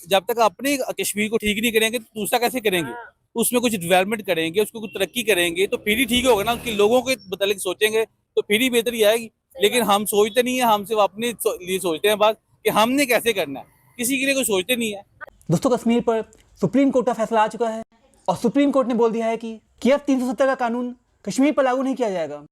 जब तक अपने कश्मीर को ठीक नहीं करेंगे तो दूसरा कैसे करेंगे। उसमें कुछ डेवलपमेंट करेंगे, उसको कुछ तरक्की करेंगे तो फिर ही ठीक होगा ना। उसके लोगों के मतलब सोचेंगे तो फिर ही बेहतरी आएगी। लेकिन हम सोचते नहीं है, हम सिर्फ अपने लिए सोचते हैं बात कि हमने कैसे करना है, किसी के लिए कोई सोचते नहीं है। दोस्तों, कश्मीर पर सुप्रीम कोर्ट का फैसला आ चुका है और सुप्रीम कोर्ट ने बोल दिया है कि अब 370 का कानून कश्मीर पर लागू नहीं किया जाएगा।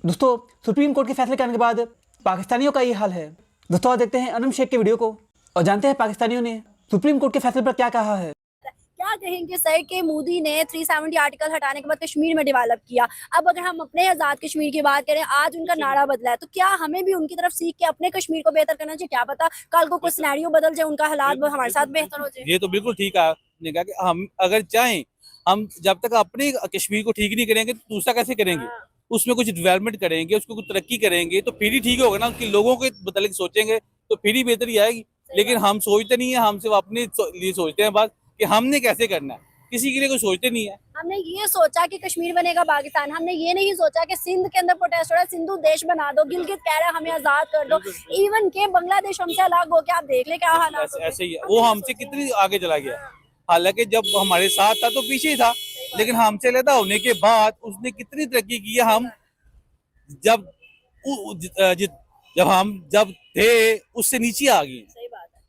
दोस्तों, सुप्रीम कोर्ट के फैसले के आने के बाद पाकिस्तानियों का ये हाल है। दोस्तों, आज देखते हैं अनम शेख के वीडियो को और जानते हैं पाकिस्तानियों ने सुप्रीम कोर्ट के फैसले पर क्या कहा है। क्या कहेंगे सर कि मोदी ने 370 आर्टिकल हटाने के बाद कश्मीर में डेवलप किया। अब अगर हम अपने आजाद कश्मीर की बात करें, आज उनका नारा बदला है, तो क्या हमें भी उनकी तरफ सीख के अपने कश्मीर को बेहतर करना चाहिए। क्या पता कल को कोई सिनेरियो बदल जाए, उनका हालात हमारे साथ बेहतर हो जाए। ये तो बिल्कुल ठीक है आपने कहा कि हम अगर चाहें, हम जब तक अपने कश्मीर को ठीक नहीं करेंगे तो दूसरा कैसे करेंगे। उसमें कुछ डेवलपमेंट करेंगे, उसको कुछ तरक्की करेंगे तो फिर ही ठीक होगा ना। उसके लोगों के मतलब सोचेंगे तो फिर ही बेहतरी आएगी। लेकिन हम सोचते नहीं है, हम सिर्फ अपने लिए सोचते हैं बात कि हमने कैसे करना है, किसी के लिए कोई सोचते नहीं है। हमने ये सोचा कि कश्मीर बनेगा पाकिस्तान, हमने ये नहीं सोचा कि सिंध के अंदर प्रोटेस्ट हो रहा है, सिंधु देश बना दो, गिलगित कह रहा है हमें आजाद कर दो, इवन के बांग्लादेश हमसे अलग हो के आप देख ले क्या हालात। ऐसे ही है, वो हमसे कितनी आगे चला गया। हालांकि जब हमारे साथ था तो पीछे ही था, लेकिन हमसे अलग होने के बाद उसने कितनी तरक्की की है। हम जब जब थे उससे नीचे आ गए। सही बात है।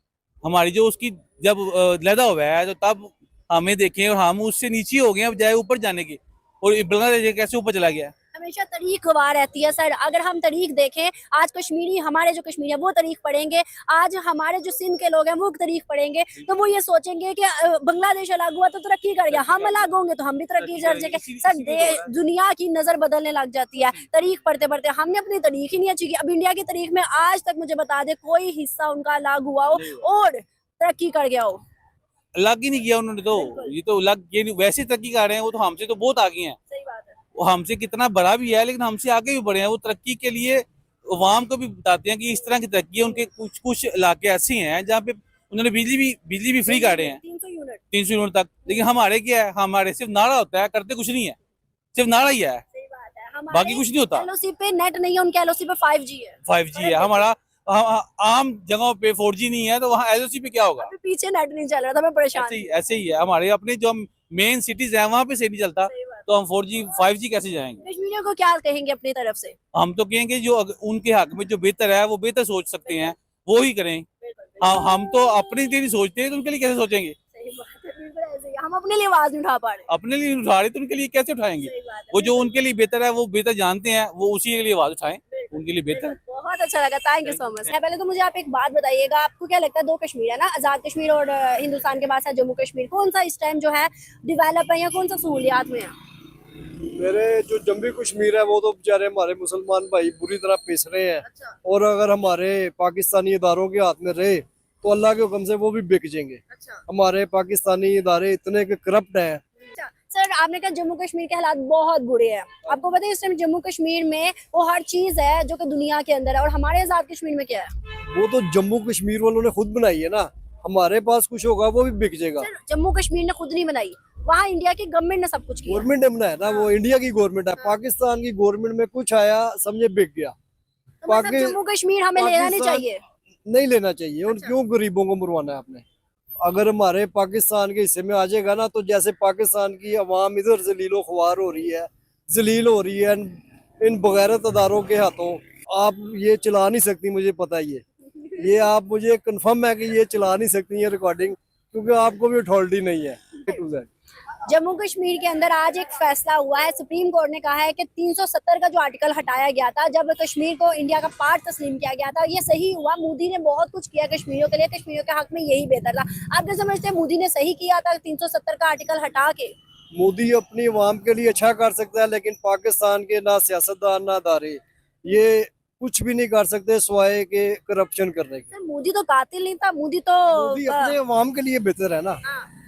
हमारी जो उसकी जब लदा हुआ है तो तब हमें देखें और हम उससे नीचे हो गए बजाय ऊपर जाने के। और बांग्लादेश कैसे ऊपर चला गया। हमेशा तरीक हुआ रहती है सर। अगर हम तरीक देखें, आज कश्मीरी हमारे जो कश्मीरी है वो तरीक पढ़ेंगे, आज हमारे जो सिंध के लोग हैं वो तरीक पढ़ेंगे, तो वो ये सोचेंगे कि बांग्लादेश अलग हुआ तो तरक्की कर गया, हम अलग होंगे तो हम भी तरक्की कर जाएंगे। सर दुनिया की नजर बदलने लग जाती है तरीक पढ़ते पढ़ते। हमने अपनी तरीक ही नहीं अच्छी की। अब इंडिया की तरीक में आज तक मुझे बता दे कोई हिस्सा उनका अलग हुआ हो और तरक्की कर गया हो। अलग ही नहीं किया उन्होंने तो। ये तो अलग ये वैसे तरक्की कर रहे हैं, वो तो हमसे तो बहुत आगे हैं। सही बात है। वो हमसे कितना बड़ा भी है लेकिन हमसे आगे भी बढ़े हैं। वो तरक्की के लिए अवाम को भी बताते हैं कि इस तरह की तरक्की है। उनके कुछ कुछ इलाके ऐसे हैं जहाँ पे उन्होंने बिजली भी फ्री काटे हैं 300 यूनिट तक। लेकिन हमारे क्या है, हमारे सिर्फ नारा होता है, करते कुछ नहीं है, सिर्फ नारा ही है, बाकी कुछ नहीं होता। एलओसी पे नेट नहीं है, उनके एलओसी पे 5G है। 5G है हमारा। आम जगहों पे 4G नहीं है तो वहाँ एलओसी पे क्या होगा। पीछे नेट नहीं चल रहा था, मैं परेशान। ऐसे ही है हमारे अपने जो मेन सिटीज है वहाँ पे सही नहीं चलता, तो हम 4G 5G कैसे जाएंगे। कश्मीरियों को क्या कहेंगे अपनी तरफ से। हम तो कहेंगे जो उनके हक में जो बेहतर है वो बेहतर सोच सकते हैं वो ही करें। हम तो अपने लिए नहीं सोचते तो उनके लिए कैसे सोचेंगे। सही बात है, बिल्कुल ऐसे ही। हम अपने लिए आवाज नहीं उठा पा रहे। अपने लिए उठा रहे तो उनके लिए कैसे उठाएंगे। वो जो उनके लिए बेहतर है वो बेहतर जानते हैं, वो उसी के लिए आवाज उठाएं, उनके लिए बेहतर। बहुत अच्छा लगा, थैंक यू सो मच। पहले तो मुझे आप एक बात बताइएगा, आपको क्या लगता है दो कश्मीर है ना, आजाद कश्मीर और हिंदुस्तान के पास है जम्मू कश्मीर, कौन सा इस टाइम जो है डेवलप है या कौन सा सहूलियात में है। मेरे जो जम्मू कश्मीर है वो तो बेचारे हमारे मुसलमान भाई बुरी तरह पिस रहे हैं। अच्छा। और अगर हमारे पाकिस्तानी इदारों के हाथ में रहे तो अल्लाह के हुक्म से वो भी बिक जाएंगे। अच्छा। हमारे पाकिस्तानी इदारे इतने के करप्ट हैं। अच्छा सर, आपने कहा जम्मू कश्मीर के हालात बहुत बुरे हैं। आपको पता है इस टाइम जम्मू कश्मीर में वो हर चीज है जो कि दुनिया के अंदर है, और हमारे आजाद कश्मीर में क्या है। वो तो जम्मू कश्मीर वालों ने खुद बनाई है ना। हमारे पास कुछ होगा वो भी बिक जाएगा। जम्मू कश्मीर ने खुद नहीं बनाई, वहाँ इंडिया की गवर्नमेंट ने सब कुछ किया। गवर्नमेंट ने बनाया ना, वो इंडिया की गवर्नमेंट है। पाकिस्तान की गवर्नमेंट में कुछ आया समझे बिक गया। तो मतलब जम्मू कश्मीर हमें लेना नहीं चाहिए। नहीं लेना चाहिए। और क्यों गरीबों को मरवाना है आपने। अगर हमारे पाकिस्तान के हिस्से में आ जाएगा ना तो जैसे पाकिस्तान की अवाम इधर जलीलो ख्वार हो रही है, जलील हो रही है इन बगैरत अदारों के हाथों। आप ये चला नहीं सकती, मुझे पता ही है। ये आप मुझे कंफर्म है कि ये चला नहीं सकती है रिकॉर्डिंग, क्योंकि आपको भी अथॉरिटी नहीं है। जम्मू कश्मीर के अंदर आज एक फैसला हुआ है, सुप्रीम कोर्ट ने कहा है कि 370 का जो आर्टिकल हटाया गया था जब कश्मीर को इंडिया का पार्ट तस्लीम किया गया था, ये सही हुआ। मोदी ने बहुत कुछ किया कश्मीरियों के लिए, कश्मीरियों के हक में यही बेहतर था। आप क्या समझते हैं मोदी ने सही किया था 370 का आर्टिकल हटा के। मोदी अपनी अवाम के लिए अच्छा कर सकता है, लेकिन पाकिस्तान के ना सियासतदान ना अदारे ये कुछ भी नहीं कर सकते सिवाय के करप्शन करने के। मोदी तो कातिल नहीं था, मोदी तो अपने अवाम के लिए बेहतर है ना।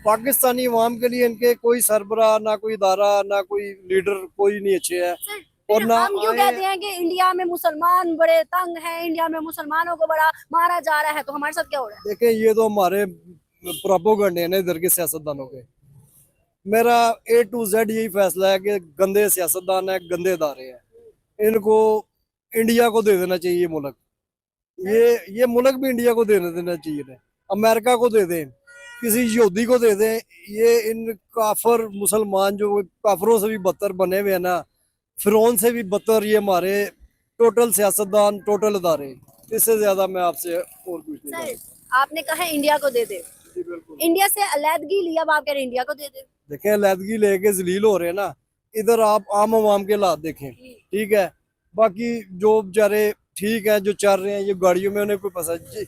पाकिस्तानी अवाम के लिए इनके कोई सरबरा ना कोई इदारा ना कोई लीडर कोई नहीं अच्छे है। और ना हम क्यों कहते हैं कि इंडिया में मुसलमान बड़े तंग हैं, इंडिया में मुसलमानों को बड़ा मारा जा रहा है, तो हमारे साथ क्या हो रहा है। देखें ये तो हमारे प्रोपेगेंडे हैं इधर के सियासतदानों के। मेरा A to Z यही फैसला है कि गंदे सियासतदान है, गंदे इदारे हैं। इनको इंडिया को दे देना चाहिए मुल्क। ये मुल्क भी इंडिया को देना चाहिए। अमेरिका को दे दें, किसी यहूदी को दे दें, ये इन काफर मुसलमान जो काफरों से भी बदतर बने हुए हैं ना, फिरौन से भी बदतर ये हमारे टोटल सियासतदान, टोटल अदारे। इससे ज्यादा मैं आपसे और कुछ नहीं सर जानता। आपने कहा इंडिया को दे दे, जी बिल्कुल। इंडिया से अलहदगी ली, अब आप कह रहे हैं इंडिया को दे दे। देखें अलहदगी लेके जलील हो रहे हैं ना, इधर आप आम आवाम के हालात देखें, ठीक है। बाकी जो बेचारे ठीक है जो चल रहे हैं ये गाड़ियों में, उन्हें कोई पसंद जी,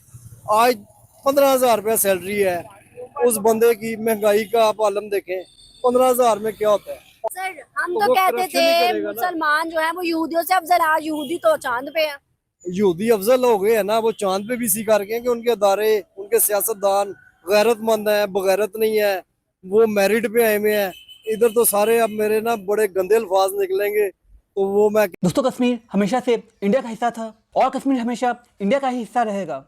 आज 15,000 रुपया सैलरी है उस बंदे की, महंगाई का आप आलम देखें, 15,000 में क्या होता है। सर हम तो तो वो कहते corruption ही थे करेगा ना। मुसलमान जो है वो यहूदियों से अफजल, आज यहूदी तो चांद पे है। यहूदी अफजल हो गए हैं ना, वो चांद पे भी इसी करके हैं कि उनके अदारे, उनके सियासतदान गैरतमंद हैं, बगैरत नहीं है, वो मेरिट पे आए हुए हैं। इधर तो सारे अब मेरे ना बड़े गंदे अल्फाज निकलेंगे, तो वो मैं दोस्तों कश्मीर हमेशा से इंडिया का हिस्सा था और कश्मीर हमेशा इंडिया का ही हिस्सा रहेगा।